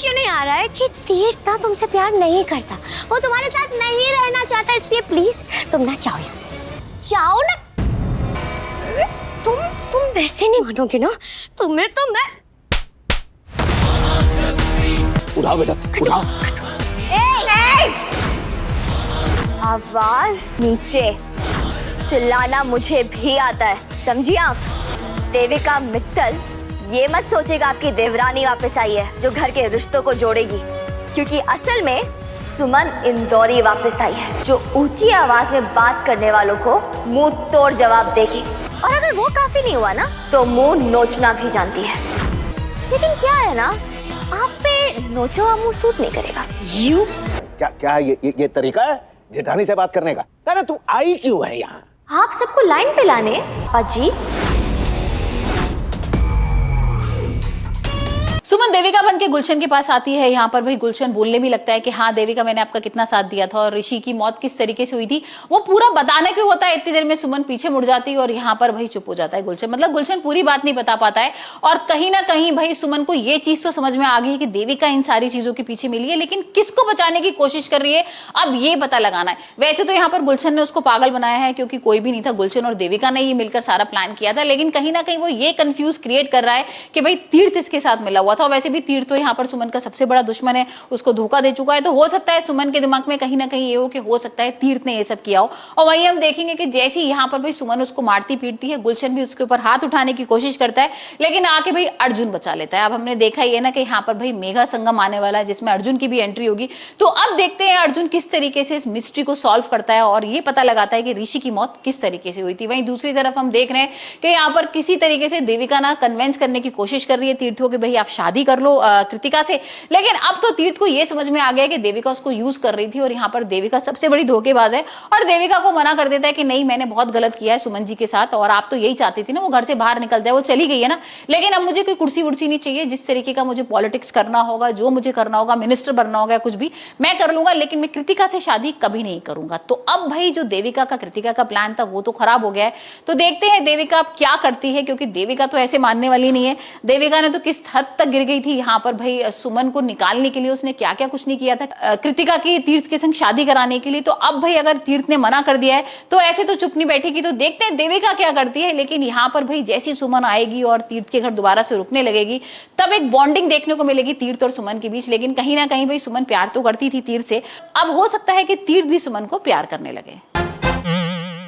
क्यों नहीं आ रहा है कि तीर्थ ना तुमसे प्यार नहीं करता, वो तुम्हारे साथ नहीं रहना चाहता, इसलिए प्लीज तुम ना जाओ यहाँ से, जाओ ना। तुम वैसे नहीं मानोगे ना, तुम्हें तो मैं उठाओ बेटा उठाओ। आवाज नीचे, चिल्लाना मुझे भी आता है, समझी आप? देविका मित्तल ये मत सोचेगा आपकी देवरानी वापस आई है जो घर के रिश्तों को जोड़ेगी, क्योंकि असल में सुमन इंदौरी वापस आई है जो ऊंची आवाज में बात करने वालों को मुंह तोड़ जवाब देगी, और अगर वो काफी नहीं हुआ ना तो मुंह नोचना भी जानती है। लेकिन क्या है ना, आप पे नोचा हुआ मुंह सूट नहीं करेगा। यू क्या ये तरीका है जेठानी से बात करने का? ना तू आई क्यों है यहाँ? आप सबको लाइन पे लाने अजी। सुमन देविका बन के गुलशन के पास आती है। यहाँ पर भाई गुलशन बोलने भी लगता है कि हाँ देविका मैंने आपका कितना साथ दिया था और ऋषि की मौत किस तरीके से हुई थी वो पूरा बताने को होता है। इतनी देर में सुमन पीछे मुड़ जाती है और यहाँ पर भाई चुप हो जाता है गुलशन। मतलब गुलशन पूरी बात नहीं बता पाता है और कहीं ना कहीं भाई सुमन को ये चीज तो समझ में आ गई है कि देविका इन सारी चीजों के पीछे मिली है, लेकिन किसको बचाने की कोशिश कर रही है अब ये पता लगाना है। वैसे तो यहाँ पर गुलशन ने उसको पागल बनाया है क्योंकि कोई भी नहीं था, गुलशन और देविका ने ये मिलकर सारा प्लान किया था, लेकिन कहीं ना कहीं वो ये कंफ्यूज क्रिएट कर रहा है कि भाई तीर्थ इसके साथ मिला हुआ था। वैसे भी तीर्थ यहाँ पर सुमन का सबसे बड़ा दुश्मन है, उसको धोखा दे चुका है, तो हो सकता है सुमन के दिमाग में कहीं ना कहीं ये हो कि हो सकता है तीर्थ ने ये सब किया हो। और वहीं हम देखेंगे कि जैसे ही यहाँ पर भाई सुमन उसको मारती पीटती है, गुलशन भी उसके ऊपर हाथ उठाने की कोशिश करता है, लेकिन आके भाई अर्जुन बचा लेता है। अब हमने देखा ये ना कि यहाँ पर भाई मेगा संगम आने वाला है जिसमें अर्जुन की भी एंट्री होगी, तो अब देखते हैं अर्जुन किस तरीके से इस मिस्ट्री को सॉल्व करता है और ये पता लगाता है कि ऋषि की मौत किस तरीके से हुई थी। वहीं दूसरी तरफ हम देख रहे हैं कि यहाँ पर किसी तरीके से देविका ना कन्विंस करने की कोशिश कर रही है तीर्थ को कि भाई आप शादी कर लो कृतिका से, लेकिन अब तो तीर्थ को यह समझ में आ गया कि देविका उसको यूज कर रही थी और यहाँ पर देविका सबसे बड़ी धोखेबाज है और देविका को मना कर देता है कि नहीं मैंने बहुत गलत किया है सुमन जी के साथ और आप तो यही चाहती थी ना वो घर से बाहर निकल जाए, वो चली गई है ना, लेकिन अब मुझे कोई कुर्सी वुर्सी नहीं चाहिए, जिस तरीके का मुझे पॉलिटिक्स करना होगा, जो मुझे करना होगा, मिनिस्टर बनना होगा, कुछ भी मैं कर लूंगा, लेकिन मैं कृतिका से शादी कभी नहीं करूंगा। तो अब भाई जो देविका का कृतिका का प्लान था वो तो खराब हो गया है, तो देखते हैं देविका अब क्या करती है, क्योंकि देविका तो ऐसे मानने वाली नहीं है। देविका ने तो किस हद तक गिर गई थी यहाँ पर भाई सुमन को निकालने के लिए, उसने क्या क्या कुछ नहीं किया था कृतिका की तीर्थ के संग शादी कराने के लिए। तो अब भाई अगर तीर्थ ने मना कर दिया है तो ऐसे तो चुप नहीं बैठेगी, तो देखते हैं देविका क्या करती है। लेकिन यहाँ पर भाई जैसी सुमन आएगी और तीर्थ के घर दोबारा से रुकने लगेगी तब एक बॉन्डिंग देखने को मिलेगी तीर्थ और सुमन के बीच, लेकिन कहीं ना कहीं भाई सुमन प्यार तो करती थी तीर्थ से, अब हो सकता है कि तीर्थ भी सुमन को प्यार करने लगे।